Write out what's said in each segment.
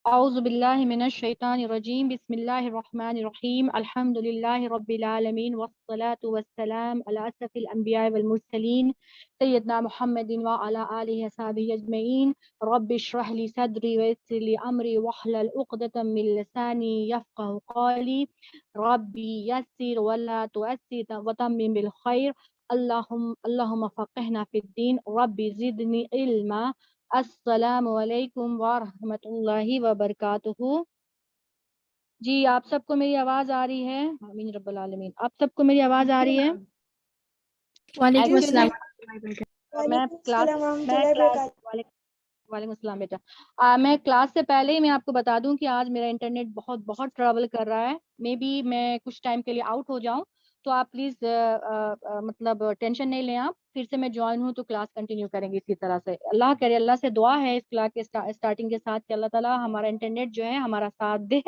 औज़ुबिल्लाहि मिनश्शैतानिर्रजीम बिस्मिल्लाहिर्रहमानिर्रहीम अल्हम्दुलिल्लाहि रब्बिल आलमीन वस्सलातु वस्सलाम अला अशरफिल अंबिया वल मुरसलीन सय्यदना मुहम्मदिन व अला आलिहि वसहबिहि अजमईन रब्बि इश्रह ली सदरी व यस्सिर ली अमरी वहलल उक़दतम मिन लिसानी यफ़क़हू क़ौली रब्बी यस्सिर व ला तुअस्सिर व तम्मिम बिल खैर अल्लाहुम्मा फ़क़िहना फ़िद्दीन रब्बी ज़िदनी इल्मा। अस्सलामु अलैकुम व रहमतुल्लाहि व बरकातुहू। जी, आप सबको मेरी आवाज़ आ रही है? आमीन रब्बल आलमीन। आप सबको मेरी आवाज़ आ जी रही है? मैम। वालेकुम एक्चुअली अस्सलाम वरहमतुल्लाहि वबरकातुहू। मैं वालेकुम क्लास अस्सलाम मैं वरहमतुल्लाहि क्लास वबरकातुहू। वाले वालेकुम अस्सलाम बेटा। मैं क्लास से पहले ही मैं आपको बता दूं कि आज मेरा इंटरनेट बहुत बहुत ट्रबल कर रहा है। मे बी मैं कुछ टाइम के लिए आउट हो जाऊं, तो आप प्लीज़ मतलब टेंशन नहीं लें। आप फिर से मैं ज्वाइन हूं तो क्लास कंटिन्यू करेंगे इसी तरह से। अल्लाह करे, अल्लाह से दुआ है इस क्लास के स्टार्टिंग के साथ कि अल्लाह ताला हमारा इंटरनेट जो है हमारा साथ दे।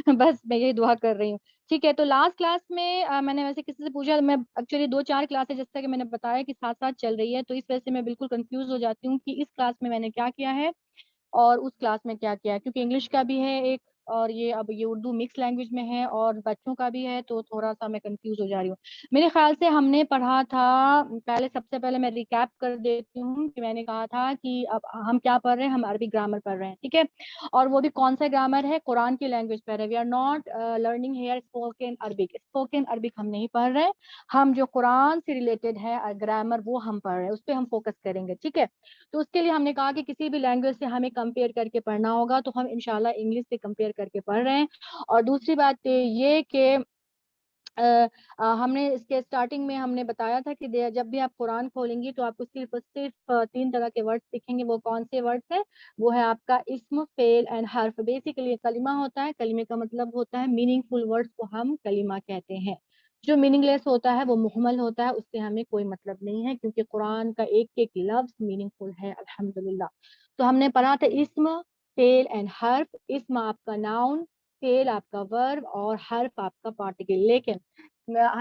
बस मैं यही दुआ कर रही हूँ। ठीक है, तो लास्ट क्लास में मैंने वैसे किसी से पूछा, मैं एक्चुअली 2-4 क्लासेस जैसा कि मैंने बताया कि साथ-साथ चल रही है, तो इस वजह से मैं बिल्कुल कंफ्यूज हो जाती हूँ कि इस क्लास में मैंने क्या किया है और उस क्लास में क्या किया है, क्योंकि इंग्लिश का भी है एक और ये अब ये उर्दू मिक्स लैंग्वेज में है और बच्चों का भी है, तो थोड़ा-सा मैं कंफ्यूज हो जा रही हूँ। मेरे ख्याल से हमने पढ़ा था, पहले सबसे पहले मैं रिकैप कर देती हूँ कि मैंने कहा था कि अब हम क्या पढ़ रहे हैं, हम अरबिक ग्रामर पढ़ रहे हैं, ठीक है? और वो भी कौन-सा ग्रामर है, कुरान की लैंग्वेज पढ़ रहे हैं। We are not learning here spoken Arabic. Spoken Arabic हम नहीं पढ़ रहे हैं, हम जो कुरान से रिलेटेड है ग्रामर वो हम पढ़ रहे हैं, उस पे हम फोकस करेंगे, ठीक है? तो उसके लिए हमने कहा कि किसी भी लैंग्वेज से हमें कंपेयर करके पढ़ना होगा, तो हम इंशाल्लाह इंग्लिश से कंपेयर करके पढ़ रहे हैं। और दूसरी बात ये कि हमने इसके स्टार्टिंग में हमने बताया था कि जब भी आप कुरान खोलेंगी तो आपको सिर्फ और सिर्फ 3 तरह के वर्ड्स दिखेंगे। वो कौन से वर्ड्स हैं? वो है आपका इस्म, फेल एंड हर्फ। बेसिकली कलिमा होता है, कलिमे का मतलब होता है मीनिंगफुल वर्ड्स को हम कलिमा कहते हैं। जो मीनिंगलेस होता है वो मुहमल होता है, उससे हमें कोई मतलब नहीं है, क्योंकि कुरान का एक-एक लफ्ज़ मीनिंगफुल है अल्हम्दुलिल्लाह। तो हमने पढ़ा था इस्म, फेल एंड हर्फ। इस्म आपका नाउन, फेल आपका वर्ब और हर्फ आपका पार्टिकल। लेकिन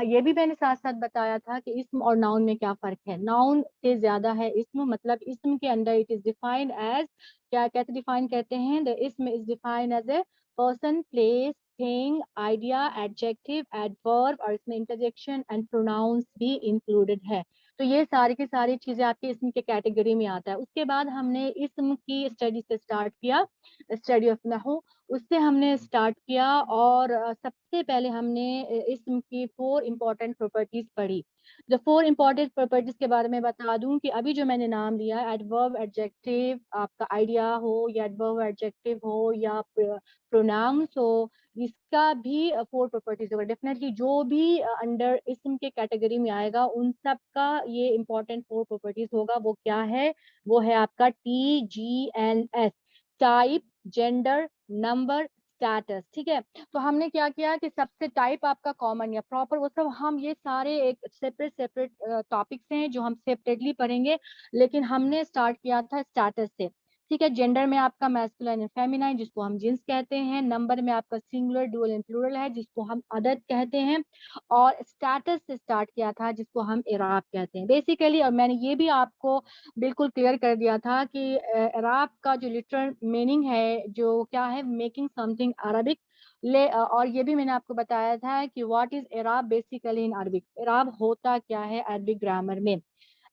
ये भी मैंने साथ-साथ बताया था कि इस्म और नाउन में क्या फ़र्क है। नाउन से ज़्यादा है इस्म, मतलब इस्म के अंदर इट इज़ डिफाइंड एज़, क्या कैसे डिफाइन करते हैं? द इस्म is defined as a person, place, thing, idea, adjective, adverb और इसमें इंटरजेक्शन एंड प्रोनाउंस भी इंक्लूडेड है। तो ये सारी की सारी चीज़ें आपके इस्म के कैटेगरी में आता है। उसके बाद हमने इस्म की स्टडी से स्टार्ट किया, स्टडी ऑफ नहू। उससे हमने स्टार्ट किया और सबसे पहले हमने इस्म की 4 इम्पोर्टेंट प्रॉपर्टीज पढ़ी। जो 4 इम्पोर्टेंट प्रॉपर्टीज के बारे में बता दूं कि अभी जो मैंने नाम लिया, एडवर्ब, एडजेक्टिव, आपका आइडिया हो या एडवर्ब एडजेक्टिव हो या प्रोनाउंस हो, इसका भी 4 प्रॉपर्टीज होगा। डेफिनेटली जो भी अंडर इस्म के कैटेगरी में आएगा उन सब का ये इम्पोर्टेंट 4 प्रॉपर्टीज होगा। वो क्या है? वो है आपका TGNS, type, gender, number, status, ठीक है? तो हमने क्या किया कि सबसे टाइप आपका कॉमन या प्रॉपर, वो सब हम ये सारे एक सेपरेट सेपरेट टॉपिक्स हैं जो हम सेपरेटली पढ़ेंगे, लेकिन हमने स्टार्ट किया था स्टेटस से, ठीक है? जेंडर में आपका मैस्कुलिन एंड फेमिनाइन जिसको हम जिन्स कहते हैं, नंबर में आपका सिंगुलर, डुअल एंड प्लूरल है जिसको हम अदद कहते हैं, और स्टेटस से स्टार्ट किया था जिसको हम इराब कहते हैं बेसिकली। और मैंने ये भी आपको बिल्कुल क्लियर कर दिया था कि इराब का जो लिटरल मीनिंग है जो क्या है, मेकिंग समथिंग अरबिक। और ये भी मैंने आपको बताया था कि व्हाट इज इराब बेसिकली इन अरबिक। इराब होता क्या है अरबिक ग्रामर में?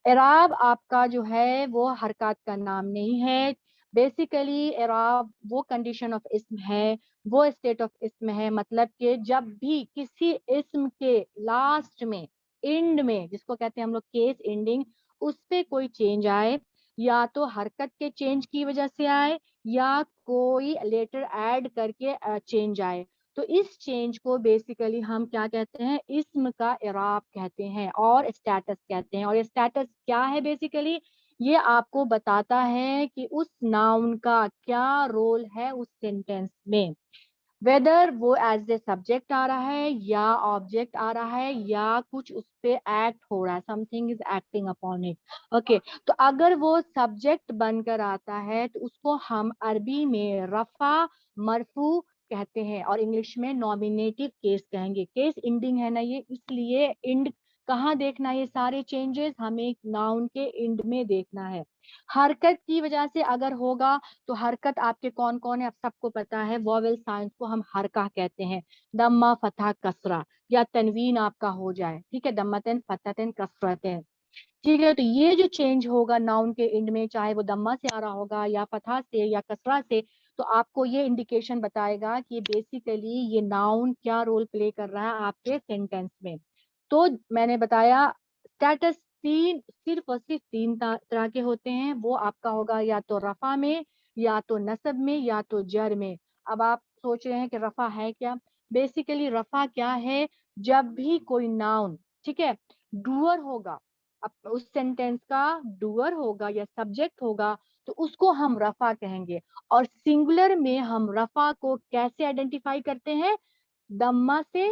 इराब आपका जो है वो हरकत का नाम नहीं है। बेसिकली इराब वो कंडीशन ऑफ इस्म है, वो स्टेट ऑफ इस्म है, मतलब कि जब भी किसी इस्म के लास्ट में, एंड में, जिसको कहते हैं हम लोग केस एंडिंग, उस पे कोई चेंज आए, या तो हरकत के चेंज की वजह से आए या कोई लेटर ऐड करके चेंज आए, तो इस चेंज को बेसिकली हम क्या कहते हैं? इस्म का इराब कहते हैं और स्टेटस कहते हैं। और ये स्टेटस क्या है बेसिकली? ये आपको बताता है कि उस नाउन का क्या रोल है उस सेंटेंस में, वेदर वो एज ए सब्जेक्ट आ रहा है या ऑब्जेक्ट आ रहा है या कुछ उस पे एक्ट हो रहा है, something is acting upon it. Okay, तो अगर वो सब्जेक्ट बनकर आता है तो उसको हम अरबी में रफा मरफू कहते हैं और इंग्लिश में नॉमिनेटिव केस कहेंगे। केस इंडिंग है ना ये, इसलिए इंड कहाँ देखना है ये सारे चेंजेस? हमें नाउन के एंड में देखना है। हरकत की वजह से अगर होगा तो हरकत आपके कौन कौन है, आप सबको पता है, वॉवेल साइंस को हम हरका कहते हैं। दम्मा फतह कसरा या तनवीन आपका हो जाए, ठीक है, दम्मतन फतहतन कसरतन, ठीक है। तो ये जो चेंज होगा नाउन के एंड में, चाहे वो दम्मा से आ रहा होगा या फतहा से या कसरा से, तो आपको ये इंडिकेशन बताएगा कि बेसिकली ये नाउन क्या रोल प्ले कर रहा है आपके सेंटेंस में। तो मैंने बताया स्टेटस तीन, सिर्फ और सिर्फ तीन तरह के होते हैं। वो आपका होगा या तो रफा में, या तो नसब में, या तो जर में। अब आप सोच रहे हैं कि रफा है क्या? बेसिकली रफा क्या है? जब भी कोई नाउन, ठीक है, डूअर होगा, अब उस सेंटेंस का डूअर होगा या सब्जेक्ट होगा, तो उसको हम रफा कहेंगे। और सिंगुलर में हम रफा को कैसे आइडेंटिफाई करते हैं? दम्मा से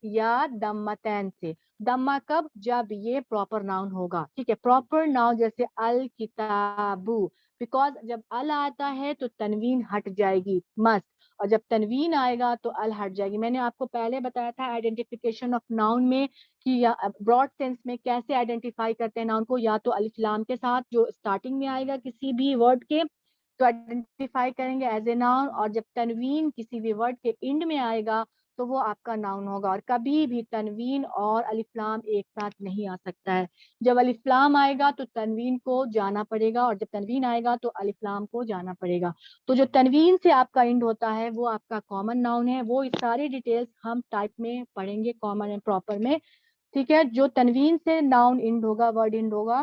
या दम्मतैन से। दम्मा कब? जब ये प्रॉपर नाउन होगा, ठीक है, प्रॉपर नाउन जैसे अल किताबू, बिकॉज जब अल आता है तो तनवीन हट जाएगी, मस्त। और जब तनवीन आएगा तो अल हट जाएगी। मैंने आपको पहले बताया था आइडेंटिफिकेशन ऑफ नाउन में कि या ब्रॉड सेंस में कैसे आइडेंटिफाई करते हैं नाउन को, या तो अलिफ लाम के साथ जो स्टार्टिंग में आएगा किसी भी वर्ड के, तो आइडेंटिफाई करेंगे एज ए नाउन। और जब तनवीन किसी भी वर्ड के एंड में आएगा तो वो आपका नाउन होगा। और कभी भी तनवीन और अलिफ्लाम एक साथ नहीं आ सकता है। जब अलिफ्लाम आएगा तो तनवीन को जाना पड़ेगा, और जब तनवीन आएगा तो अलिफ्लाम को जाना पड़ेगा। तो जो तनवीन से आपका एंड होता है वो आपका कॉमन नाउन है। वो सारी डिटेल्स हम टाइप में पढ़ेंगे कॉमन एंड प्रॉपर में, ठीक है। जो तनवीन से नाउन एंड होगा, वर्ड एंड होगा,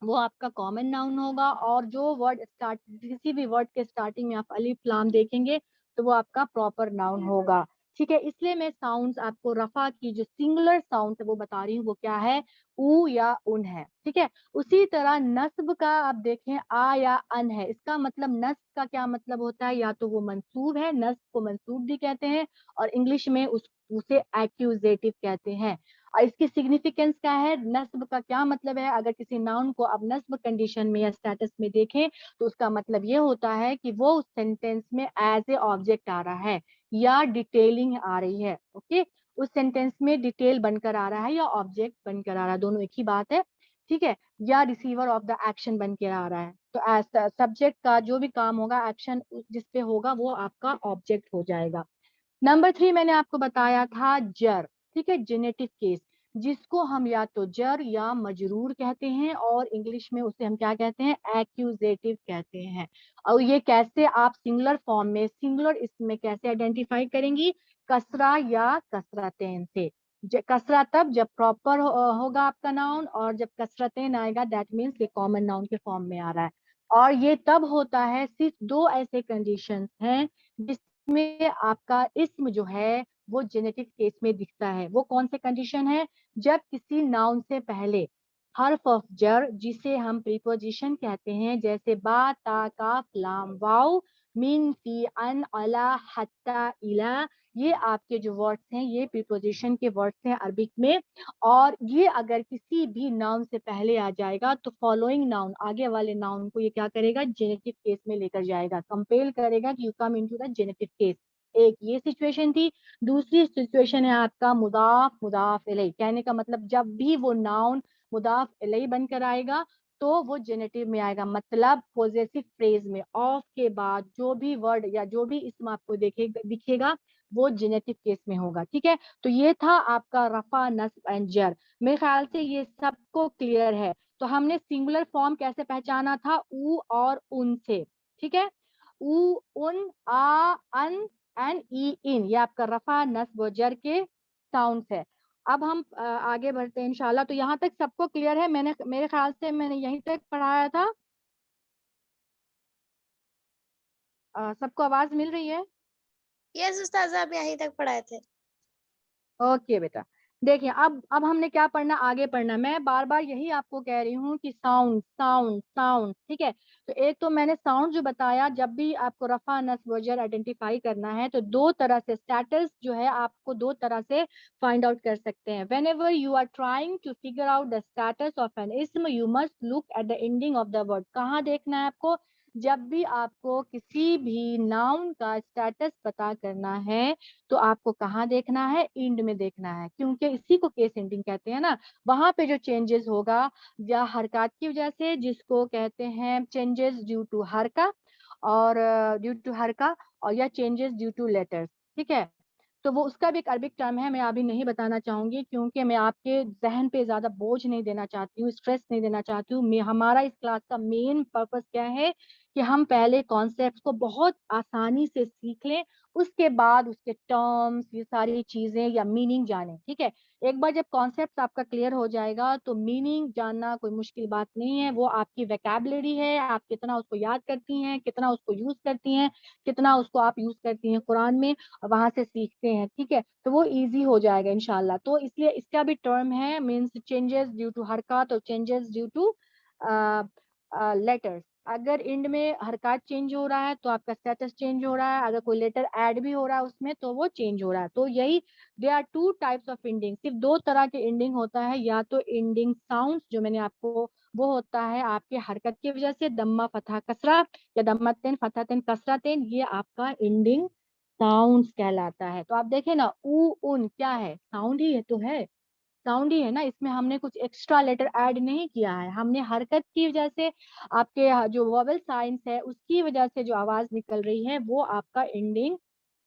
वो आपका कॉमन नाउन होगा। और जो वर्ड स्टार्ट, किसी भी वर्ड के स्टार्टिंग में आप अलिफ लाम देखेंगे तो वो आपका प्रॉपर नाउन होगा, ठीक है। इसलिए मैं साउंड्स आपको रफा की जो सिंगुलर साउंड है वो बता रही हूँ, वो क्या है? ऊ या उन है, ठीक है। उसी तरह नस्ब का आप देखें, आ या अन है। इसका मतलब नस्ब का क्या मतलब होता है? या तो वो मंसूब है, नस्ब को मंसूब भी कहते हैं, और इंग्लिश में उसे एक्यूजेटिव कहते हैं। और इसकी सिग्निफिकेंस क्या है? नस्ब का क्या मतलब है? अगर किसी नाउन को आप नस्ब कंडीशन में या स्टेटस में देखें तो उसका मतलब ये होता है कि वो उस सेंटेंस में एज ए ऑब्जेक्ट आ रहा है या डिटेलिंग आ रही है, ओके। उस सेंटेंस में डिटेल बनकर आ रहा है या ऑब्जेक्ट बनकर आ रहा है, दोनों एक ही बात है, ठीक है। या रिसीवर ऑफ द एक्शन बनकर आ रहा है। तो एज सब्जेक्ट का जो भी काम होगा, एक्शन जिसपे होगा, वो आपका ऑब्जेक्ट हो जाएगा। नंबर 3 मैंने आपको बताया था जर, ठीक है, जेनेटिव केस, जिसको हम या तो जर या मजरूर कहते हैं, और इंग्लिश में उसे हम क्या कहते हैं? एक्यूजेटिव कहते हैं। और ये कैसे आप सिंगुलर फॉर्म में, सिंगुलर इसमें कैसे आइडेंटिफाई करेंगी? कसरा या कसरतेन से। कसरा तब जब प्रॉपर होगा आपका नाउन, और जब कसरतेन आएगा दैट मीन्स ये कॉमन नाउन के फॉर्म में आ रहा है। और ये तब होता है, सिर्फ दो ऐसे कंडीशंस हैं में आपका इस्म जो है वो जेनेटिक केस में दिखता है। वो कौन से कंडीशन है? जब किसी नाउन से पहले हर्फ ऑफ जर, जिसे हम प्रीपोजिशन कहते हैं, जैसे बा ता काफ लाम वाओ मिन फी अन अला हत्ता इला, ये आपके जो वर्ड्स हैं ये प्रीपोजिशन के वर्ड्स हैं अरबिक में। और ये अगर किसी भी नाउन से पहले आ जाएगा तो फॉलोइंग नाउन, आगे वाले नाउन को ये क्या करेगा? जेनेटिव केस में लेकर जाएगा, कंपेल करेगा कि you come into the generative case. एक ये सिचुएशन थी। दूसरी सिचुएशन है आपका मुदाफ मुदाफ इलैह, कहने का मतलब जब भी वो नाउन मुदाफ इलैह बनकर आएगा तो वो जेनेटिव में आएगा, मतलब पॉजेसिव फ्रेज में ऑफ के बाद जो भी वर्ड या जो भी इसम आपको दिखेगा वो जेनेटिव केस में होगा, ठीक है। तो ये था आपका रफा नस्ब एंड जर। मेरे ख्याल से ये सबको क्लियर है। तो हमने सिंगुलर फॉर्म कैसे पहचाना था? ऊ और उन से, ठीक है। ऊ उन आ अन एंड ई इन, ये आपका रफा नस्ब और जर के साउंड्स है। अब हम आगे बढ़ते हैं इंशाल्लाह। तो यहाँ तक सबको क्लियर है? मैंने, मेरे ख्याल से मैंने यहीं तक पढ़ाया था। सबको आवाज मिल रही है? यस उस्ताद, आप यहीं तक पढ़ाए थे। ओके बेटा। देखिए अब हमने क्या पढ़ना, आगे पढ़ना। मैं बार बार यही आपको कह रही हूँ कि साउंड साउंड साउंड, ठीक है। तो एक तो मैंने साउंड जो बताया, जब भी आपको रफा नस्ब वजर आइडेंटिफाई करना है तो दो तरह से स्टेटस जो है आपको दो तरह से फाइंड आउट कर सकते हैं। Whenever you are trying to figure out the status of an इस्म, you must look at the ending of the word. कहाँ देखना है आपको? जब भी आपको किसी भी नाउन का स्टेटस पता करना है तो आपको कहाँ देखना है, इंड में देखना है, क्योंकि इसी को केस एंडिंग कहते हैं ना। वहां पे जो चेंजेस होगा या हरकत की वजह से, जिसको कहते हैं चेंजेस ड्यू टू हरका, और ड्यू टू हरका, और या चेंजेस ड्यू टू लेटर्स, ठीक है। तो वो उसका भी एक अरबिक टर्म है, मैं अभी नहीं बताना चाहूंगी क्योंकि मैं आपके जहन पे ज्यादा बोझ नहीं देना चाहती हूँ, स्ट्रेस नहीं देना चाहती हूँ। हमारा इस क्लास का मेन पर्पस क्या है कि हम पहले कॉन्सेप्ट्स को बहुत आसानी से सीख लें, उसके बाद उसके टर्म्स, ये सारी चीजें या मीनिंग जानें, ठीक है। एक बार जब कॉन्सेप्ट आपका क्लियर हो जाएगा तो मीनिंग जानना कोई मुश्किल बात नहीं है, वो आपकी वोकैबुलरी है, आप कितना उसको याद करती हैं, कितना उसको यूज करती हैं, कितना उसको आप यूज करती हैं कुरान में, वहां से सीखते हैं, ठीक है। तो वो इजी हो जाएगा इंशाल्लाह। तो इसलिए इसका भी टर्म है, मीन्स चेंजेस ड्यू टू हरकत और चेंजेस ड्यू टू लेटर्स। अगर इंड में हरकत चेंज हो रहा है तो आपका स्टेटस चेंज हो रहा है, अगर कोई लेटर ऐड भी हो रहा है उसमें तो वो चेंज हो रहा है। तो यही they are two types of ending, सिर्फ दो तरह के इंडिंग होता है, या तो इंडिंग साउंड्स जो मैंने आपको, वो होता है आपके हरकत की वजह से, दम्मा फतहा कसरा या दम्मतन फतहतन कसरतन, ये आपका इंडिंग साउंड्स कहलाता है। तो आप देखें ना, ऊ उन क्या है, साउंड ही है, तो है साउंड ही है ना, इसमें हमने कुछ एक्स्ट्रा लेटर ऐड नहीं किया है, हमने हरकत की वजह से, आपके जो वोवेल साइंस है उसकी वजह से जो आवाज निकल रही है वो आपका इंडिंग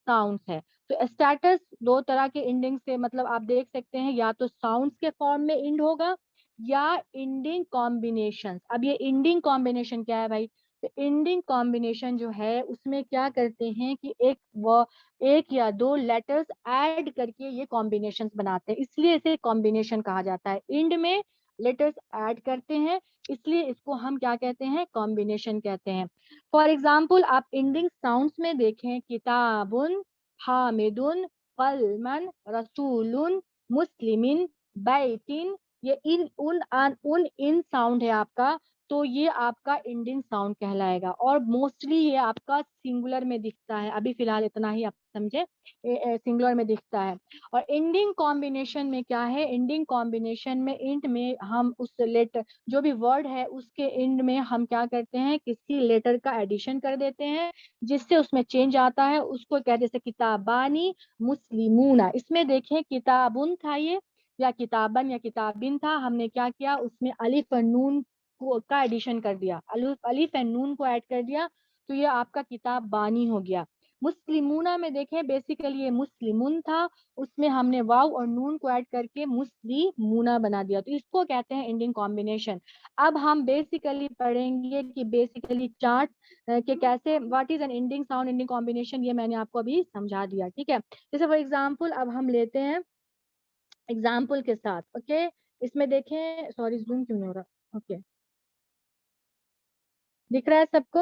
साउंड्स है। तो स्टेटस दो तरह के इंडिंग से, मतलब आप देख सकते हैं, या तो साउंड्स के फॉर्म में इंड होगा या इंडिंग कॉम्बिनेशन। अब ये इंडिंग कॉम्बिनेशन क्या है भाई, तो इंडिंग कॉम्बिनेशन जो है उसमें क्या करते हैं कि एक या दो लेटर्स ऐड करके ये कॉम्बिनेशंस बनाते हैं, इसलिए इसे कॉम्बिनेशन कहा जाता है। इंड में लेटर्स ऐड करते हैं, इसलिए इसको हम क्या कहते हैं, कॉम्बिनेशन कहते हैं। फॉर एग्जाम्पल आप इंडिंग साउंड्स में देखें, किताबुन, हामिदुन, कलमन, रसूलुन, मुस्लिमिन, बैतिन, ये इन उन आन उन इन साउंड है आपका, तो ये आपका इंडियन साउंड कहलाएगा। और मोस्टली ये आपका सिंगुलर में दिखता है, अभी फिलहाल इतना ही आप समझे, सिंगुलर में दिखता है। और इंडिंग कॉम्बिनेशन में क्या है, इंडिंग कॉम्बिनेशन में इंड में हम उस लेटर, जो भी वर्ड है उसके इंड में हम क्या करते हैं, किसी लेटर का एडिशन कर देते हैं जिससे उसमें चेंज आता है, उसको कहते हैं, जैसे किताबानी मुस्लिमूना, इसमें देखें किताबुन था ये, या किताबन या किताबिन था, हमने क्या किया उसमें अलिफ और नून का एडिशन कर दिया, अलिफ एंड नून को ऐड कर दिया, तो ये आपका किताब बानी हो गया। मुस्लिमूना में देखें बेसिकली ये मुस्लिमुन था, उसमें हमने वाव और नून को ऐड करके मुस्लिमूना बना दिया, तो इसको कहते हैं इंडिंग कॉम्बिनेशन। अब हम बेसिकली पढ़ेंगे कि बेसिकली चार्ट कि कैसे, what is an ending sound, ending combination, ये मैंने आपको अभी समझा दिया, ठीक है। जैसे फॉर एग्जाम्पल अब हम लेते हैं एग्जाम्पल के साथ, ओके। इसमें देखें, सॉरी जूम क्यों नहीं हो रहा, ओके, दिख रहा है सबको।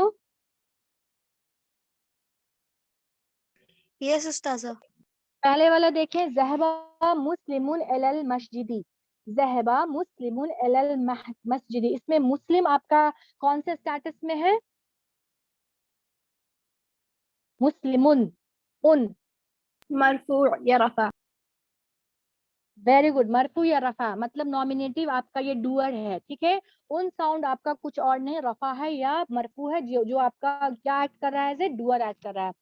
यस उस्ताजा। पहले वाला देखें, जहबा मुस्लिमुन एलल मस्जिदी, जहबा मुस्लिमुन एलल मस्जिदी, इसमें मुस्लिम आपका कौन से स्टेटस में है, मुस्लिमुन, उन, मरफू या रफा। वेरी गुड, मरफू या रफा, मतलब नॉमिनेटिव आपका ये डूअर है, ठीक है। उन साउंड आपका कुछ और नहीं, रफा है या मरफू है, जो जो आपका क्या एक्ट कर रहा है, डूअर एक्ट कर रहा है।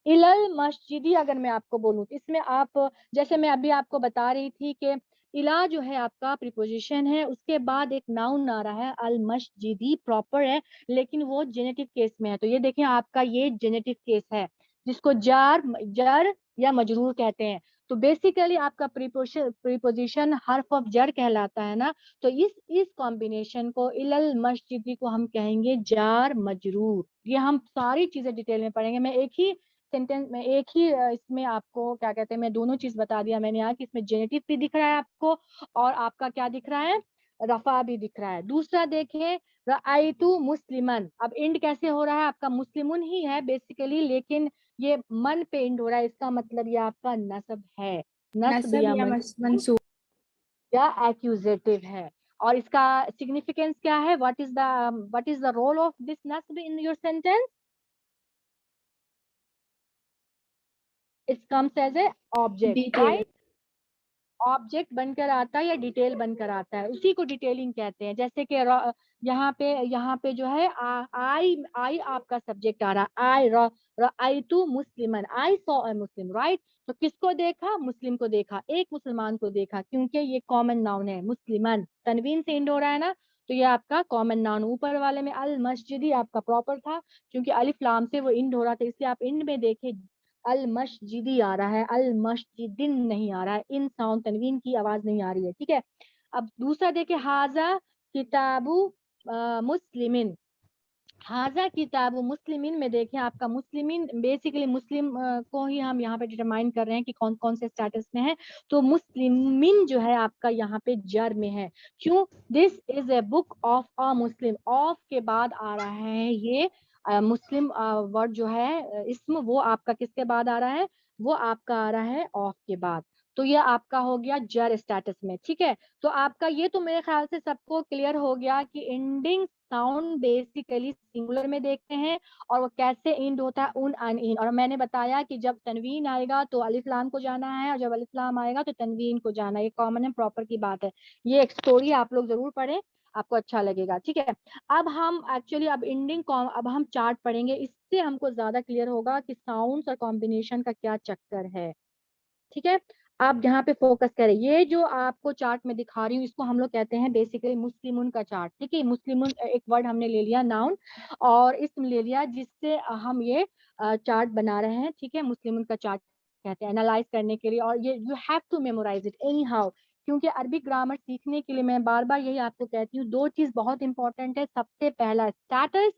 इलल मस्जिदी अगर मैं आपको बोलूं तो इसमें आप, जैसे मैं अभी आपको बता रही थी कि इला जो है आपका प्रीपोजिशन है, उसके बाद एक नाउन आ रहा है, अल मस्जिदी प्रॉपर है, लेकिन वो जेनेटिव केस में है, तो ये देखें आपका ये जेनेटिव केस है, जिसको जार जर या मजरूर कहते हैं। तो बेसिकली आपका प्रीपोजिशन हर्फ ऑफ जर कहलाता है ना, तो इस कॉम्बिनेशन को, इलल मस्जिदी को हम कहेंगे जार मजरूर। ये हम सारी चीजें डिटेल में पढ़ेंगे, मैं एक ही सेंटेंस में, एक ही इसमें आपको क्या कहते हैं, मैं दोनों चीज बता दिया मैंने यहाँ कि इसमें जेनेटिव भी दिख रहा है आपको, और आपका क्या दिख रहा है, रफा भी दिख रहा है। दूसरा देखें, रआइतु मुस्लिमन, अब इंड कैसे हो रहा है, आपका मुस्लिमुन ही है बेसिकली, लेकिन ये मन पे इंड हो रहा है, इसका मतलब ये आपका नस्ब है, नस्ब नसब या या मंसूब। या एक्यूजेटिव है। और इसका सिग्निफिकेंस क्या है, what is the role of this नस्ब in your sentence, it comes as a object, detail. Right, object बनकर आता है या डिटेल बनकर आता है, उसी को डिटेलिंग कहते हैं। जैसे कि यहाँ पे जो है आई आपका सब्जेक्ट आ रहा है, आई टू मुस्लिमन, I saw a Muslim, right. तो किसको देखा? मुस्लिम को देखा, एक मुसलमान को देखा, क्योंकि ये कॉमन नाउन है मुस्लिमन, तनवीन से एंड हो रहा है ना, तो ये आपका कॉमन नाउन। ऊपर वाले में अल मस्जिदी आपका प्रॉपर था, क्योंकि अलिफ लाम से वो इंड हो रहा था, इसलिए आप इंड में देखे अल मस्जिदी आ रहा है, अल मस्जिदिन नहीं आ रहा है, इन साउंड तनवीन की आवाज नहीं आ रही है, ठीक है। अब दूसरा देखे, हाजा किताबु मुस्लिमिन, हाजा किताबु मुस्लिमिन में देखें, आपका मुस्लिमिन बेसिकली मुस्लिम को ही हम यहाँ पे डिटरमाइन कर रहे हैं कि कौन कौन से स्टेटस में है। तो मुस्लिमिन जो है आपका यहाँ पे जर में है। क्यों? This is a book of a Muslim, of के बाद आ रहा है ये मुस्लिम वर्ड जो है इसम, वो आपका किसके बाद आ रहा है? वो आपका आ रहा है ऑफ के बाद। तो ये आपका हो गया जर स्टेटस में, ठीक है। तो आपका ये तो मेरे ख्याल से सबको क्लियर हो गया कि एंडिंग साउंड बेसिकली सिंगुलर में देखते हैं और वो कैसे एंड होता है, उन अन इन। और मैंने बताया कि जब तनवीन आएगा तो अलिफ लाम को जाना है, और जब अलिफ लाम आएगा तो तनवीन को जाना है। ये कॉमन है, प्रॉपर की बात है। ये एक स्टोरी आप लोग जरूर पढ़ें, आपको अच्छा लगेगा, ठीक है। अब हम एक्चुअली अब हम चार्ट पढ़ेंगे, इससे हमको ज्यादा क्लियर होगा कि साउंड्स और कॉम्बिनेशन का क्या चक्कर है, ठीक है। आप यहाँ पे फोकस करें, ये जो आपको चार्ट में दिखा रही हूँ इसको हम लोग कहते हैं बेसिकली मुस्लिमुन का चार्ट, ठीक है। मुस्लिमुन एक वर्ड हमने ले लिया नाउन और इसम ले लिया, जिससे हम ये चार्ट बना रहे हैं, ठीक है। मुस्लिमुन का चार्ट कहते हैं एनालाइज करने के लिए, और ये you have to memorise it anyhow, क्योंकि अरबिक ग्रामर सीखने के लिए मैं बार बार यही आपको कहती हूँ, दो चीज बहुत इंपॉर्टेंट है। सबसे पहला स्टेटस,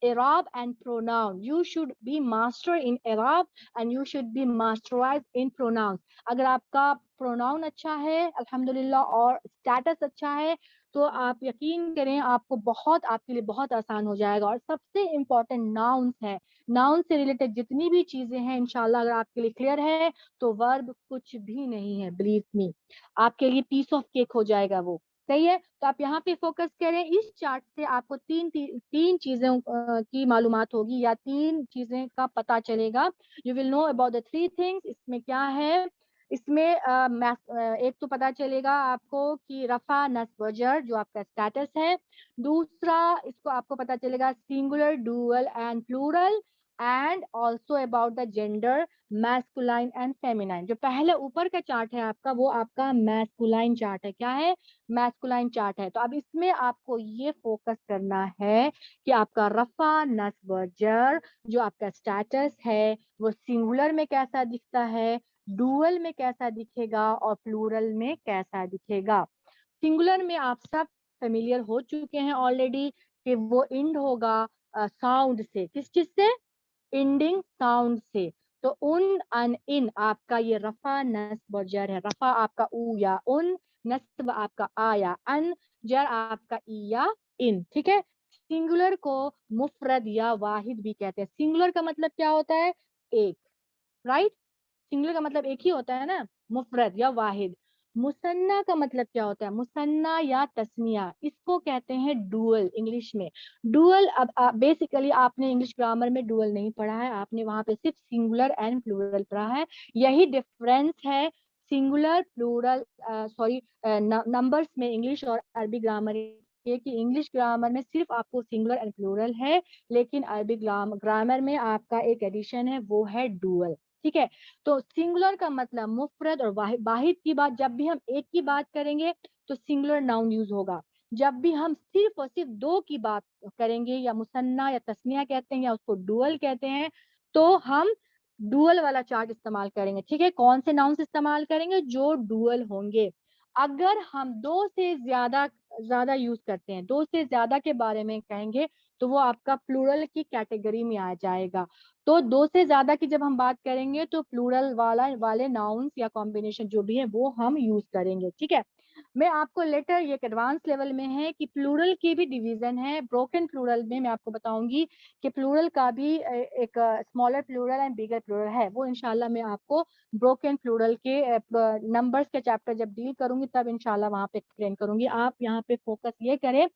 एराब and pronoun, you should be master in एराब and you should be masterise in pronoun. अगर आपका प्रोनाउन अच्छा है अल्हम्दुलिल्लाह और स्टेटस अच्छा है, तो आप यकीन करें आपको बहुत, आपके लिए बहुत आसान हो जाएगा। और सबसे इम्पोर्टेंट नाउन्स है, नाउन से रिलेटेड जितनी भी चीजें हैं इंशाल्लाह अगर आपके लिए क्लियर है तो वर्ब कुछ भी नहीं है, बिलीव मी, आपके लिए पीस ऑफ केक हो जाएगा वो, सही है। तो आप यहाँ पे फोकस करें, इस चार्ट से आपको तीन चीजें की मालूमात होगी, या तीन चीजें का पता चलेगा। You will know about the three things. इसमें क्या है? इसमें एक तो पता चलेगा आपको कि रफा नस्ब जर जो आपका स्टेटस है। दूसरा, इसको आपको पता चलेगा singular, dual and plural, and also about the gender masculine and feminine. जो पहले ऊपर का चार्ट है आपका, वो आपका मैस्कुलाइन चार्ट है। क्या है? मैस्कुलाइन चार्ट है। तो अब इसमें आपको ये फोकस करना है कि आपका रफा नस्ब जर जो आपका स्टेटस है वो सिंगुलर में कैसा दिखता है, डुअल में कैसा दिखेगा, और प्लूरल में कैसा दिखेगा। सिंगुलर में आप सब फेमिलियर हो चुके हैं ऑलरेडी कि वो इंड होगा साउंड से, किस चीज से? इंडिंग साउंड से। तो उन अन इन आपका ये रफा नस्ब और जर है। रफा आपका ऊ या उन, नस्ब आपका आ या अन, जर आपका ई या इन, ठीक है। सिंगुलर को मुफरद या वाहिद भी कहते हैं। सिंगुलर का मतलब क्या होता है? एक, राइट। सिंगुलर का मतलब एक ही होता है ना, मुफरद या वाहिद। मुसन्ना का मतलब क्या होता है? मुसन्ना या तस्निया, इसको कहते हैं डुअल इंग्लिश में। डुअल, अब बेसिकली आपने इंग्लिश ग्रामर में डुअल नहीं पढ़ा है, आपने वहां पे सिर्फ सिंगुलर एंड प्लूरल पढ़ा है। यही डिफरेंस है सिंगुलर प्लूरल सॉरी नंबर्स में इंग्लिश और अरबी ग्रामर के, कि इंग्लिश ग्रामर में सिर्फ आपको सिंगुलर एंड प्लूरल है, लेकिन अरबी ग्रामर में आपका एक एडिशन है, वो है डुअल, ठीक है। तो सिंगुलर का मतलब मुफरद और वाहिद। वाहिद की बात, जब भी हम एक की बात करेंगे तो सिंगुलर नाउन यूज होगा। जब भी हम सिर्फ और सिर्फ दो की बात करेंगे, या मुसन्ना या तस्निया कहते हैं या उसको डुअल कहते हैं, तो हम डुअल वाला चार्ट इस्तेमाल करेंगे, ठीक है। कौन से नाउन इस्तेमाल करेंगे? जो डुअल होंगे। अगर हम दो से ज्यादा ज्यादा यूज करते हैं, दो से ज्यादा के बारे में कहेंगे, तो वो आपका प्लूरल की कैटेगरी में आ जाएगा। तो दो से ज्यादा की जब हम बात करेंगे तो प्लूरल वाले नाउन्स या कॉम्बिनेशन जो भी है वो हम यूज करेंगे, ठीक है। मैं आपको लेटर ये एडवांस लेवल में है कि प्लूरल की भी डिवीजन है। ब्रोकन प्लूरल में मैं आपको बताऊंगी कि प्लूरल का भी एक smaller plural and bigger plural है। वो इंशाल्लाह मैं आपको ब्रोकन प्लूरल के नंबर्स के चैप्टर जब डील करूंगी तब इंशाल्लाह वहां पे एक्सप्लेन करूंगी। आप यहाँ पे फोकस ये करें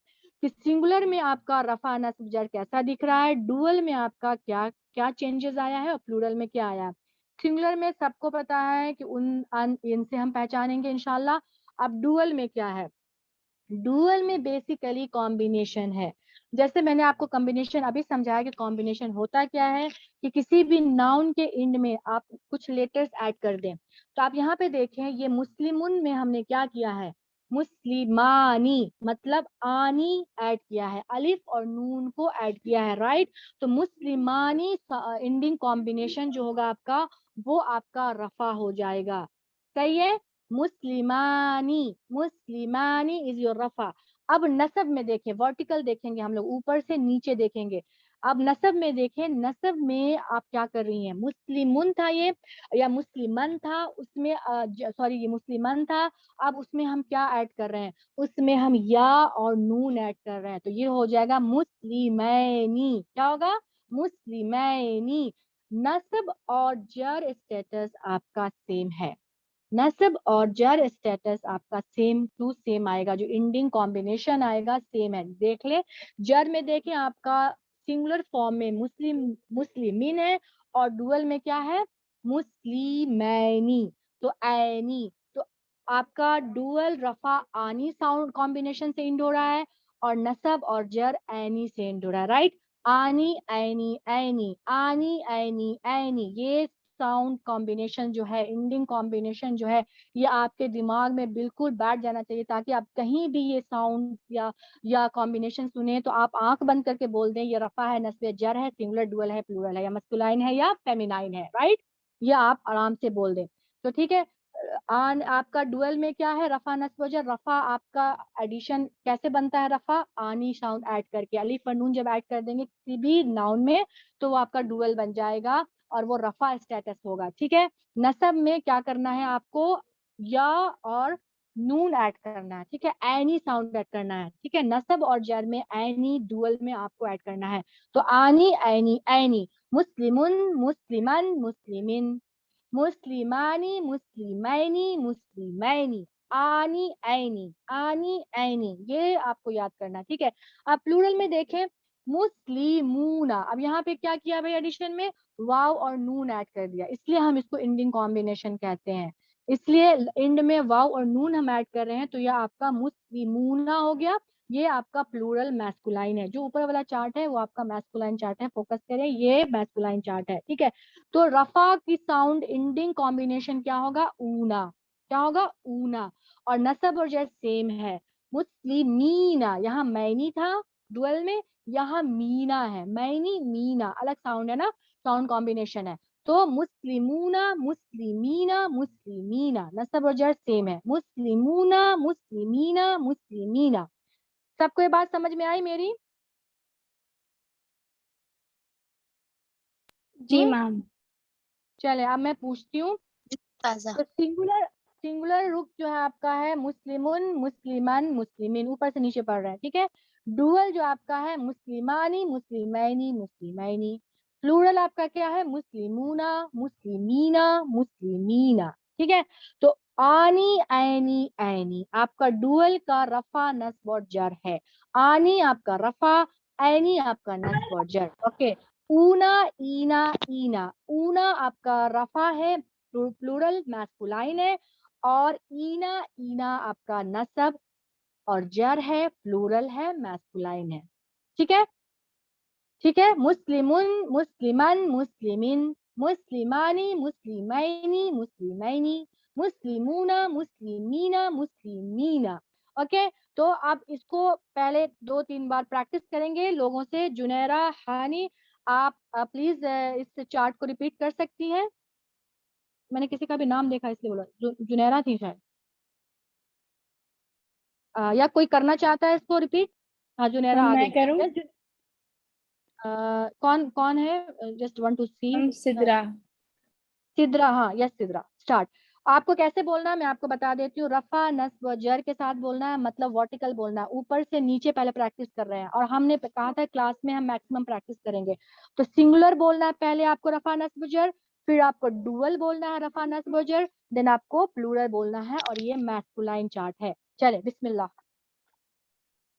कि सिंगुलर में आपका रफा नस्ब जर कैसा दिख रहा है, डुअल में आपका क्या क्या चेंजेस आया है, और प्लूरल में क्या आया है। सिंगुलर में सबको पता है कि इनसे हम पहचानेंगे इंशाल्लाह। अब डुअल में क्या है? डुअल में बेसिकली कॉम्बिनेशन है। जैसे मैंने आपको कॉम्बिनेशन अभी समझाया कि कॉम्बिनेशन होता क्या है, कि किसी भी नाउन के एंड में आप कुछ लेटर्स ऐड कर दें। तो आप यहाँ पे देखें, ये मुस्लिमुन में हमने क्या किया है, मुस्लिमानी मतलब आनी ऐड किया है, अलिफ और नून को ऐड किया है, राइट। तो मुस्लिमानी एंडिंग कॉम्बिनेशन जो होगा आपका, वो आपका रफा हो जाएगा। सही है, मुस्लिमानी, मुस्लिमानी इज योर रफा। अब नसब में देखें, वर्टिकल देखेंगे हम लोग, ऊपर से नीचे देखेंगे। अब नसब में देखें, नसब में आप क्या कर रही हैं, मुस्लिमुन था ये या मुस्लिमन था, उसमें सॉरी ये मुस्लिमन था। अब उसमें हम क्या ऐड कर रहे हैं, उसमें हम या और नून ऐड कर रहे हैं, तो ये हो जाएगा मुस्लिमैनी। क्या होगा, मुस्लिमैनी। नसब और जर स्टेटस आपका सेम है, नस्ब और जर स्टेटस आपका सेम टू सेम आएगा, जो एंडिंग कॉम्बिनेशन आएगा सेम है। देख ले, जर में देखें आपका सिंगुलर फॉर्म में मुस्लिम मुस्लिमीन है, और डुअल में क्या है, मुस्लिमैनी, तो ऐनी। तो आपका डुअल रफा आनी साउंड कॉम्बिनेशन से एंड हो रहा है, और नसब और जर ऐनी से एंड हो रहा है, राइट। आनी ऐनी ऐनी, आनी ऐनी ऐनी, ये साउंड कॉम्बिनेशन जो है, एंडिंग कॉम्बिनेशन जो है, ये आपके दिमाग में बिल्कुल बैठ जाना चाहिए, ताकि आप कहीं भी ये साउंड या कॉम्बिनेशन सुने तो आप आंख बंद करके बोल दें ये रफा है, नस्ब जर है, सिंगुलर डुअल है, प्लूरल है, या मस्कुलाइन है या फेमिनाइन है, राइट। ये आप आराम से बोल दें। तो ठीक है, आपका डुअल में क्या है, रफा नस्ब जर। रफा आपका एडिशन कैसे बनता है, रफा आनी साउंड ऐड करके, अलिफ और नून जब ऐड कर देंगे किसी भी नाउन में, तो वो आपका डुअल बन जाएगा और वो रफा स्टेटस होगा, ठीक है। नसब में क्या करना है आपको, या और नून ऐड करना है, ठीक है, ऐनी साउंड ऐड करना है, ठीक है। नसब और जर में ऐनी, डुअल में आपको ऐड करना है। तो आनी ऐनी ऐनी, मुस्लिमुन मुस्लिमन मुस्लिमिन, मुस्लिमानी मुस्लिमैनी मुस्लिमैनी, आनी ऐनी, ये आपको याद करना, ठीक है। अब प्लूरल में देखें, मुस्लिमूना। अब यहाँ पे क्या किया भाई, एडिशन में वाव और नून ऐड कर दिया, इसलिए हम इसको एंडिंग कॉम्बिनेशन कहते हैं। इसलिए एंड में वाव और नून हम ऐड कर रहे हैं, तो यह आपका मुस्लिमूना हो गया। ये आपका प्लूरल मैस्कुलाइन है। जो ऊपर वाला चार्ट है वो आपका मैस्कुलाइन चार्ट है, फोकस करें, ये मैस्कुलाइन चार्ट है, ठीक है। तो रफा की साउंड एंडिंग कॉम्बिनेशन क्या होगा, ऊना। क्या होगा, ऊना। और नसब और जर सेम है, मुस्लिमीना। यहाँ मैनी था डुअल में, यहाँ मीना है, मैनी मीना, अलग साउंड है ना, साउंड कॉम्बिनेशन है। तो मुस्लिमूना मुस्लिमीना मुस्लिमीना, नसब और जर सेम है, मुस्लिमूना मुस्लिमीना मुस्लिमीना। सबको ये बात समझ में आई मेरी? जी मैम। चले अब मैं पूछती हूँ। ताज़ा। तो सिंगुलर सिंगुलर रूप जो है आपका है मुस्लिमुन मुस्लिमन मुस्लिमिन, ऊपर से नीचे पढ़ रहे हैं, ठीक है। डुअल जो आपका है मुस्लिमानी मुस्लिमैनी मुस्लिमैनी। प्लूरल आपका क्या है, मुस्लिमूना मुस्लिमीना मुस्लिमीना, ठीक है। तो आनी ऐनी ऐनी आपका डुअल का रफा नस्ब और जर है। आनी आपका रफा, ऐनी आपका नस्ब और जर, ओके। ऊना ईना ईना, ऊना आपका रफा है, प्लूरल मैस्कुलाइन है, और ईना ईना आपका नसब और जर है, प्लूरल है, मैस्कुलाइन है, ठीक है। ठीक है, मुस्लिमुन मुस्लिमन मुस्लिमिन, मुस्लिमानी मुस्लिमैनी मुस्लिमैनी, मुस्लिमूना मुस्लिमीना मुस्लिमीना, ओके। तो आप इसको पहले 2-3 बार प्रैक्टिस करेंगे लोगों से। जुनैरा हानी, आप प्लीज इस चार्ट को रिपीट कर सकती हैं। मैंने किसी का भी नाम देखा इसलिए बोला, जुनैरा थी शायद। या कोई करना चाहता है इसको रिपीट? हाँ जुनैरा हम आ मैं गई। करूँ। Yes, कौन कौन है, जस्ट वांट टू सी। हम सिद्रा। सिद्रा, हाँ यस सिद्रा, स्टार्ट। आपको कैसे बोलना है मैं आपको बता देती हूँ। रफा नस्ब व जर के साथ बोलना है, मतलब वर्टिकल बोलना है, ऊपर से नीचे पहले प्रैक्टिस कर रहे हैं, और हमने कहा था क्लास में हम मैक्सिमम प्रैक्टिस करेंगे। तो सिंगुलर बोलना है पहले आपको, रफा नस्ब जर, फिर आपको डुअल बोलना है, रफा नस्ब जर, देन आपको प्लूरल बोलना है, और ये मैस्कुलाइन चार्ट है। चले बिस्मिल्लाह।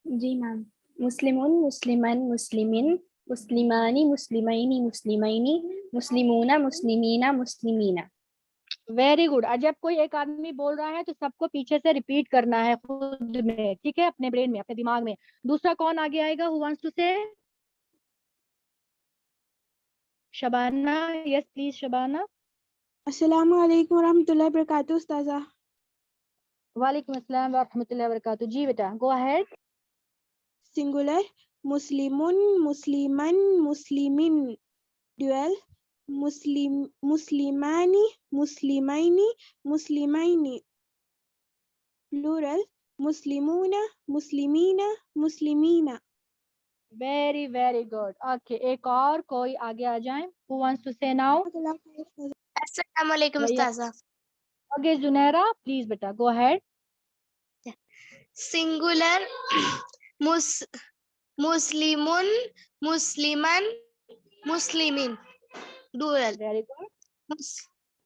जी मैम। मुस्लिमुन मुस्लिमन मुस्लिमिन, मुस्लिमानी मुस्लिमैनी मुस्लिमैनी, मुस्लिमूना, मुस्लिमीना, मुस्लिमीना। Very good. जब कोई एक आदमी बोल रहा है तो सबको पीछे से रिपीट करना है खुद में, ठीक है, अपने ब्रेन में, अपने दिमाग में। दूसरा कौन आगे आएगा? हु वांट्स टू से? Shabana, yes please Shabana. अस्सलामु अलैकुम वरहमतुल्लाहि वबरकातुहू उस्ताजा। वालेकुम अस्सलाम व रहमतुल्लाहि व बरकातहू। जी बेटा, गो अहेड। सिंगुलर मुस्लिमुन, मुस्लिमन, मुस्लिमिन। ड्यूअल मुस्लिमानी, मुस्लिमैनी, मुस्लिमैनी। प्लूरल मुस्लिमूना, मुस्लिमीना, मुस्लिमीना। Very very good. ओके, एक और कोई आगे आ जाए। Who wants to say now? अस्सलाम वालेकुम उस्ताजा। ओके जुनैरा, प्लीज बेटा गो अहेड। सिंगुलर मुस्लिमुन, मुस्लिमन, मुस्लिमिन। डुअल वेरी गुड,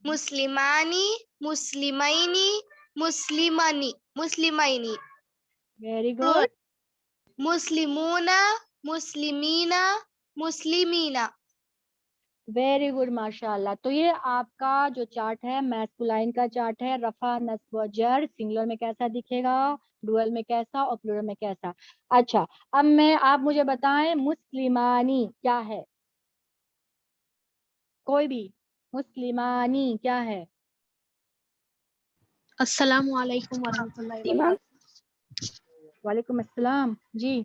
मुस्लिमानी, मुस्लिमैनी, मुस्लिमानी, मुस्लिमैनी। वेरी प्लूरल गुड, मुस्लिमूना, मुस्लिमीना, मुस्लिमीना। वेरी गुड माशाल्लाह। तो ये आपका जो चार्ट है मैस्कुलाइन का चार्ट है। रफा, नस्ब व जर सिंगुलर में कैसा दिखेगा, डुअल में कैसा और प्लूरल में कैसा। अच्छा, अब आप मुझे बताएं मुस्लिमानी क्या है? कोई भी, मुस्लिमानी क्या है? अस्सलामु अलैकुम वरहमतुल्लाहि जी मैम। वबरकातुहू। वालेकुम अस्सलाम। जी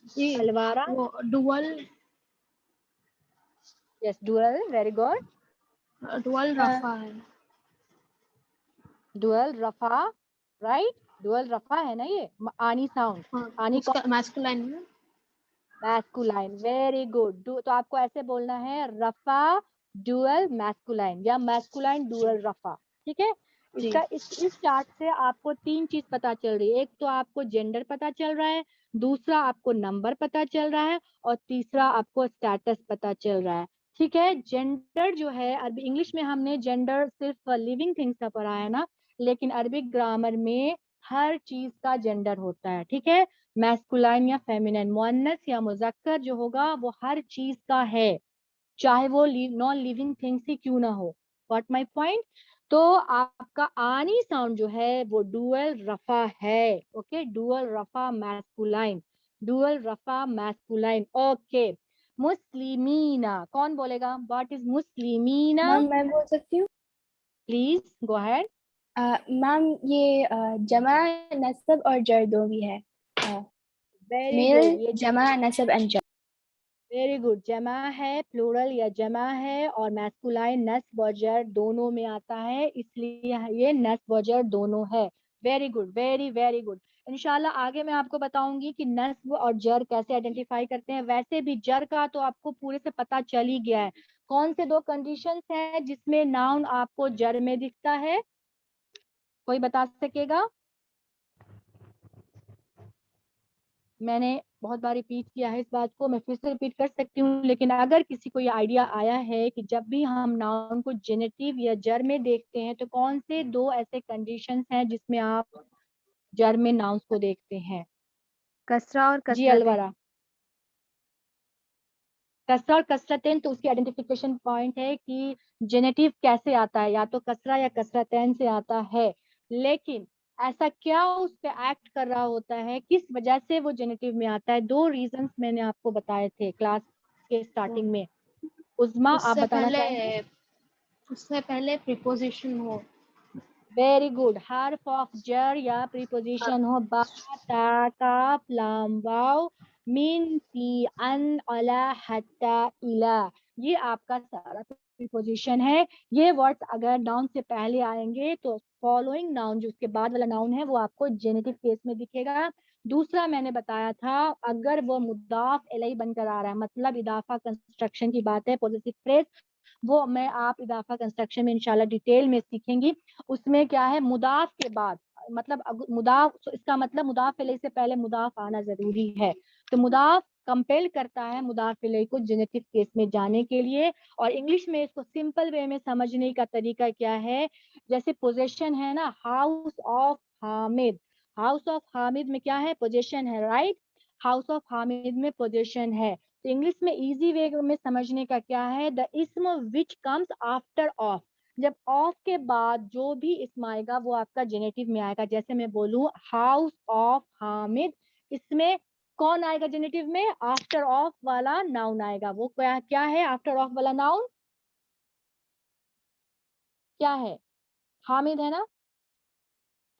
जी अलवारा, वो dual yes dual, very good. Dual रफा है। डुअल रफा, राइट, डुअल रफा है ना ये। आनी साउंड, हाँ, आनी उसका मैस्कुलाइन में मैस्कुलाइन, वेरी गुड। तो आपको ऐसे बोलना है रफा डुअल मैस्कुलाइन या मैस्कुलाइन डुअल रफा, ठीक है। जी इसका इस चार्ट से आपको तीन चीज पता चल रही है। एक तो आपको जेंडर पता चल रहा है, दूसरा आपको नंबर पता चल रहा है, और तीसरा आपको स्टेटस पता चल रहा है, ठीक है। जेंडर जो है, अरबी इंग्लिश में हमने जेंडर सिर्फ लिविंग थिंग्स का पढ़ा है ना, लेकिन अरबिक ग्रामर में हर चीज का जेंडर होता है, ठीक है। मैस्कुलाइन या फेमिनिन, मुअन्नस या मुजक्कर जो होगा वो हर चीज का है, चाहे वो नॉन लिविंग थिंग्स ही क्यों ना हो। What my point? तो आपका आनी साउंड जो है वो डुअल रफा है, ओके, डुअल रफा मैस्कुलाइन, डुअल रफा मैस्कुलाइन, ओके। मुस्लिमीना कौन बोलेगा? What is मुस्लिमीना? मैम मैं बोल सकती हूँ? Please go ahead. मैम ये जमा, नस्ब और जर दो भी है। वेरी गुड, मेल, ये जमा, नस्ब एंड जर। Very good. जमा है, प्लूरल या जमा है, और मैस्कुलाइन नस्ब और जर दोनों में आता है, इसलिए ये नस्ब और जर दोनों है। Very good, very very good. इंशाल्लाह आगे मैं आपको बताऊंगी कि नस्ब और जर कैसे आइडेंटिफाई करते हैं। वैसे भी जर का तो आपको पूरे से पता चल ही गया है। कौन से दो कंडीशंस हैं जिसमें नाउन आपको जर में दिखता है? कोई बता सकेगा? मैंने बहुत बार रिपीट किया है इस बात को, मैं फिर से रिपीट कर सकती हूँ, लेकिन अगर किसी को ये आइडिया आया है कि जब भी हम नाउन को जेनेटिव या जर में देखते हैं तो कौन से दो ऐसे कंडीशंस हैं जिसमें आप जर में नाउन्स को देखते हैं? कसरा और जी कसरतें। अलवरा। कसरा और कसरतैन, तो उसकी आइडेंटिफिकेशन पॉइंट है कि जेनेटिव कैसे आता है, या तो कसरा या कसरतैन से आता है, लेकिन ऐसा क्या उस पे एक्ट कर रहा होता है, किस वजह से वो जेनेटिव में आता है? दो रीजंस मैंने आपको बताए थे क्लास के स्टार्टिंग में। उस्मा आप बताना चाहेंगे? उससे पहले प्रीपोजिशन हो। वेरी गुड, हर्फ ऑफ जर या प्रीपोजिशन हो, बा, ता, काफ, लाम, वाव, मिन, फी, अन, अला, हत्ता, इला, ये आपका सारा प्रीपोजिशन है। ये वर्ड्स अगर नाउन से पहले आएंगे तो फॉलोइंग नाउन, जो उसके बाद वाला नाउन है, वो आपको जेनेटिव केस में दिखेगा। दूसरा मैंने बताया था, अगर वो मुदाफ इलैहि बनकर आ रहा है, मतलब इदाफा कंस्ट्रक्शन की बात है, पॉजिटिव फ्रेज, वो मैं आप इदाफा कंस्ट्रक्शन में इंशाल्लाह डिटेल में सीखेंगी। उसमें क्या है, मुदाफ के बाद, मतलब मुदाफ, इसका मतलब मुदाफ इलैहि से पहले मुदाफ आना जरूरी है। तो मुदाफ कंपेल करता है मुदाफ इलैहि को जेनेटिव केस में जाने के लिए। और इंग्लिश में इसको सिंपल वे में समझने का तरीका क्या है, जैसे पोजेशन है ना, house of Hamid, house of Hamid में क्या है? पोजेशन है, राइट। हाउस ऑफ हामिद में पोजेशन है, तो इंग्लिश में इजी वे में समझने का क्या है, द इस्म विच कम्स आफ्टर ऑफ, जब ऑफ के बाद जो भी इस्म आएगा वो आपका जेनेटिव में आएगा। जैसे मैं बोलूं हाउस ऑफ हामिद, इसमें कौन आएगा जेनेटिव में, आफ्टर ऑफ वाला नाउन आएगा। वो क्या क्या है आफ्टर ऑफ वाला नाउन, क्या है, हामिद है ना,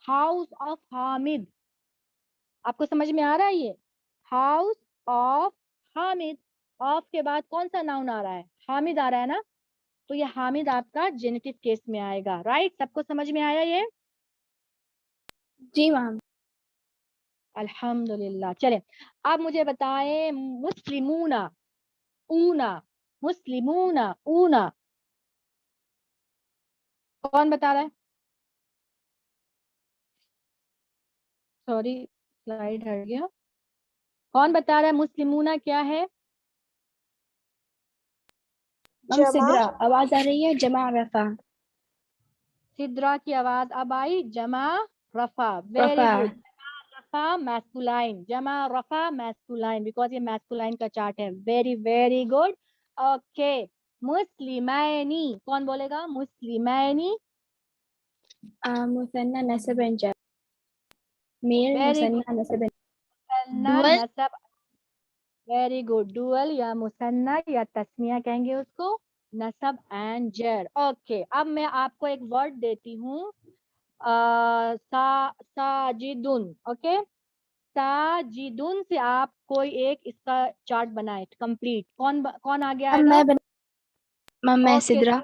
हाउस ऑफ हामिद। आपको समझ में आ रहा है ये, हाउस ऑफ हामिद, ऑफ के बाद कौन सा नाउन आ रहा है, हामिद आ रहा है ना, तो ये हामिद आपका जेनेटिव केस में आएगा। राइट, सबको समझ में आया ये, जी मैम। अल्हम्दुलिल्लाह। चले अब मुझे बताएं, मुस्लिमूना ऊना, मुस्लिमूना ऊना, कौन बता रहा है, सॉरी स्लाइड हट गया, कौन बता रहा है मुस्लिमूना क्या है। मैम सिद्रा आवाज आ रही है, जमा रफा। सिद्रा की आवाज अब आई, जमा रफा, वेरी रफा। गुड। रफा मैस्कुलाइन, जमा रफा मैस्कुलाइन, बिकॉज ये मैस्कुलाइन का चार्ट है। Very very good, okay. मुस्लिमैनी, कौन बोलेगा मुस्लिमैनी, मुसन्ना नसब एंड जर, मेल वेरी गुड, मुसन्ना नसब एंड मुसन्ना डुअल नसब, वेरी गुड, डुअल या मुसन्ना या तस्निया कहेंगे उसको, नसब एंड जर। ओके, अब मैं आपको एक वर्ड देती हूँ, साजिदुन, ओके, साजिदुन से आप कोई एक इसका चार्ट बनाए कंप्लीट। कौन आगे आएगा, मैम मैं ओके सिद्रा।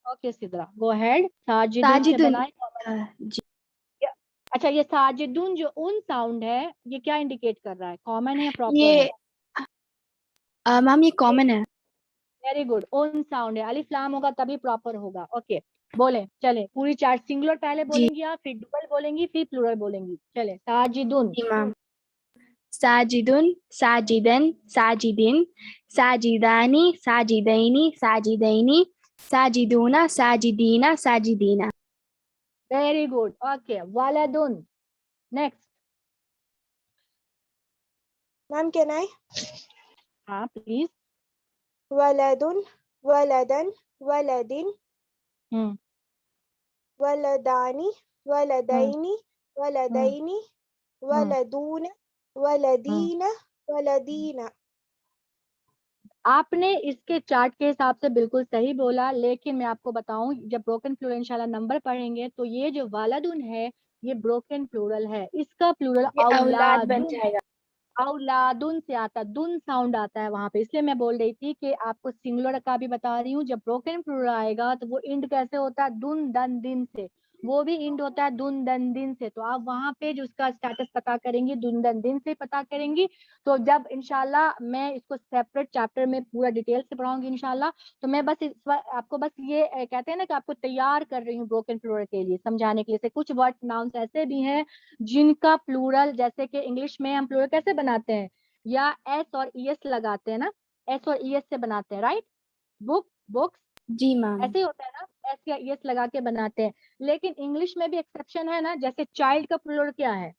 ओके सिद्रा, गो हेड, साजिदुन से साजिदुन। बनाए। जी अच्छा, ये साजिदुन जो उन साउंड है, ये क्या इंडिकेट कर रहा है, कॉमन है या प्रॉपर है, ये मैम ये कॉमन है। वेरी गुड, उन साउंड है, अलिफ लाम होगा तभी प्रॉपर होगा। ओके, बोले चले पूरी चार्ट, सिंगुलर पहले जी बोलेंगी आप, फिर डुअल बोलेंगी, फिर प्लूरल बोलेंगी। चले साजिदुन, जी मैम। साजिदुन, साजिदन, साजिदिन, साजिदानी, साजिदैनी, साजिदैनी, साजिदूना, साजिदीना, साजिदीना। Very good, okay. वालदुन, नेक्स्ट, मैम कैन आई? हाँ प्लीज। वलदुन, वलदन, वलदिन, हम्म वलदानी, हम्म वलदैनी, हम्म वलदैनी, हम्म वलदून, हम्म वलदीना, वलदीना। आपने इसके चार्ट के हिसाब से बिल्कुल सही बोला, लेकिन मैं आपको बताऊं, जब ब्रोकन प्लूरल इंशाल्लाह नंबर पढ़ेंगे तो ये जो वालदुन है ये ब्रोकन प्लूरल है, इसका प्लूरल ये औलाद बन औलादुन, जाएगा। औलादुन से आता, दुन साउंड आता है वहां पे, इसलिए मैं बोल रही थी कि आपको सिंगुलर का भी बता रही हूँ। जब ब्रोकन प्लूरल आएगा तो वो इंड कैसे होता है, दुन दन दिन से, वो भी इंड होता है दुन दन दिन से। तो आप वहां पे जो उसका स्टेटस पता करेंगी, दुन दन दिन से पता करेंगी। तो जब इंशाल्लाह मैं इसको सेपरेट चैप्टर में पूरा डिटेल से पढ़ाऊंगी इंशाल्लाह, तो मैं बस आपको बस ये कहते हैं ना कि आपको तैयार कर रही हूँ ब्रोकन प्लूरल के लिए, समझाने के लिए। से कुछ वर्ड नाउन्स ऐसे भी हैं जिनका प्लूरल, जैसे कि इंग्लिश में हम प्लूरल कैसे बनाते हैं, या एस और ई एस लगाते हैं ना, एस और ई एस से बनाते हैं, राइट, बुक बुक्स, जी मैम। ऐसे ही होता है ना, एस या ई एस लगा के बनाते हैं। लेकिन इंग्लिश में भी एक्सेप्शन है ना, जैसे चाइल्ड का प्लूरल क्या है,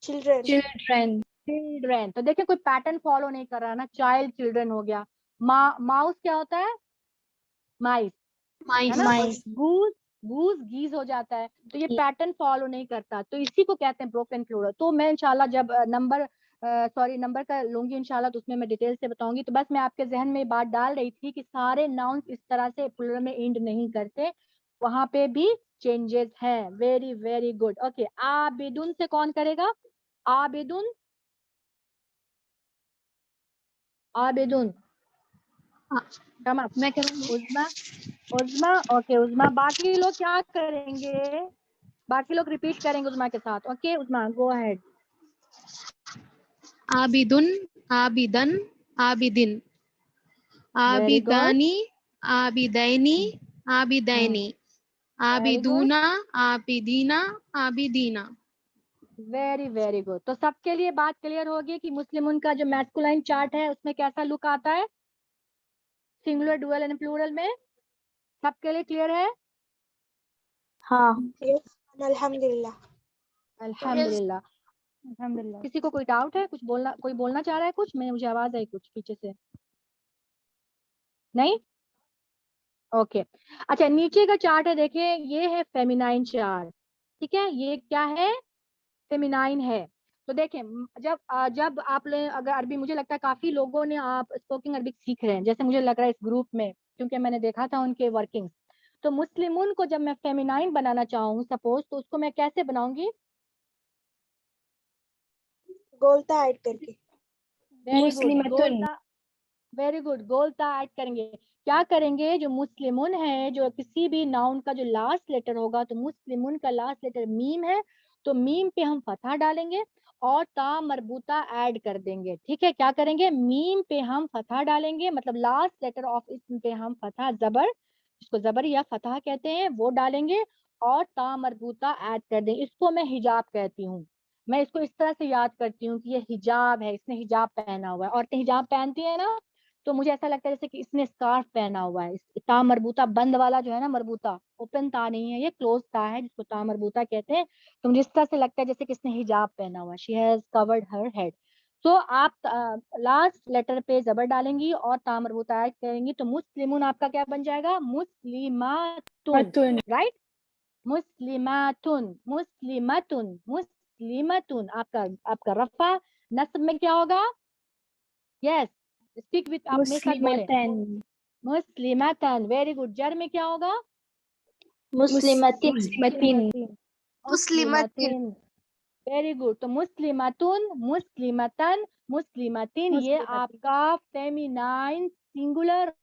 चिल्ड्रन। चिल्ड्रन। चिल्ड्रेन। तो देखिए कोई पैटर्न फॉलो नहीं कर रहा ना, चाइल्ड चिल्ड्रन हो गया। माउस क्या होता है, माइस, है माइस। ना, और माइस। गूज, गूज गीज हो जाता है। तो ये पैटर्न फॉलो नहीं करता, तो इसी को कहते हैं ब्रोकन प्लूरल। तो मैं इंशाल्लाह जब नंबर नंबर का लूंगी इंशाल्लाह, तो उसमें मैं डिटेल से बताऊंगी। तो बस मैं आपके जहन में ये बात डाल रही थी कि सारे नाउन्स इस तरह से प्लूरल में एंड नहीं करते, वहां पे भी चेंजेस हैं। Very very good, okay. आबिदुन से कौन करेगा, आबिदुन, आबिदुन, हाँ, कम अप, मैं करूँगी। उज्मा, उज्मा, ओके उज्मा। बाकी लोग क्या करेंगे, बाकी लोग रिपीट करेंगे उज्मा के साथ। Okay Uzma, go ahead. आबिदुन, आबिदन, आबिदिन, वेरी गुड, आबिदानी, आबिदैनी, आबिदैनी, वेरी गुड, आबिदूना, आबिदीना, आबिदीना। Very very good. तो सबके लिए बात क्लियर होगी कि मुस्लिम का जो मैस्कुलाइन चार्ट है उसमें कैसा लुक आता है, सिंगुलर, डुअल एंड प्लूरल में, सबके लिए क्लियर है, हाँ। यस, अल्हम्दुलिल्लाह। अल्हम्दुलिल्लाह। अल्हम्दुलिल्लाह। किसी को कोई डाउट है, कुछ बोलना, कोई बोलना चाह रहा है कुछ? मुझे आवाज आई कुछ पीछे से, नहीं? ओके। अच्छा, नीचे का चार्ट है, देखिए ये है फेमिनाइन चार्ट, ठीक है, ये क्या है, फेमिनाइन है। तो देखें, जब आप लोग अगर अरबी, मुझे लगता है काफी लोगों ने आप स्पोकन अरबिक सीख रहे हैं, जैसे मुझे लग रहा है इस ग्रुप में, क्योंकि मैंने देखा था उनके वर्किंग्स। तो मुस्लिमुन को जब मैं फेमिनाइन बनाना चाहूँ सपोज, तो उसको मैं कैसे बनाऊंगी? गोलता ऐड करके। वेरी गुड, मुस्लिमतुन। गोलता, वेरी गुड, गोलता ऐड करेंगे। क्या करेंगे, जो मुस्लिमुन है, जो किसी भी नाउन का जो लास्ट लेटर होगा, तो मुस्लिमुन का लास्ट लेटर मीम है, तो मीम पे हम फतहा डालेंगे और ता मरबूता ऐड कर देंगे, ठीक है। क्या करेंगे, मीम पे हम फतहा डालेंगे, मतलब लास्ट लेटर ऑफ इसम पे हम फतहा, जबर, जिसको जबर या फतहा कहते हैं, वो डालेंगे और ता मरबूता ऐड कर देंगे। इसको मैं हिजाब कहती हूँ। मैं इसको इस तरह से याद करती हूँ कि ये हिजाब है, इसने हिजाब पहना हुआ है। औरतें हिजाब पहनती है ना, तो मुझे ऐसा लगता है जैसे कि इसने स्कार्फ पहना हुआ है। ता मरबूता, बंद वाला जो है ना, मरबूता, ओपन ता नहीं है, ये क्लोज ता है, जिसको ता मरबूता कहते हैं। तो मुझे इस तरह से लगता है जैसे कि इसने हिजाब पहना हुआ है, she has covered her head. तो आप लास्ट लेटर पे जबर डालेंगी और ता मरबूता ऐड करेंगी, तो मुस्लिमुन आपका क्या बन जाएगा, मुस्लिमातुन, मतुन। राइट, मुस्लिमातुन, मुस्लिमातुन, मुस्लिमातुन। आपका आपका रफा, नस्ब में क्या होगा, यस, स्पीक विथ, आप मेरे साथ बोले, मुस्लिमतन। मुस्लिमतन, वेरी गुड। जर में क्या होगा, मुस्लिमतिन। मुस्लिमतिन। मुस्लिमतिन। मुस्लिमतिन, वेरी गुड। तो मुस्लिमतुन, मुस्लिमतन, मुस्लिमतिन, ये मुस्लिमतिन। आपका फेमिनाइन सिंगुलर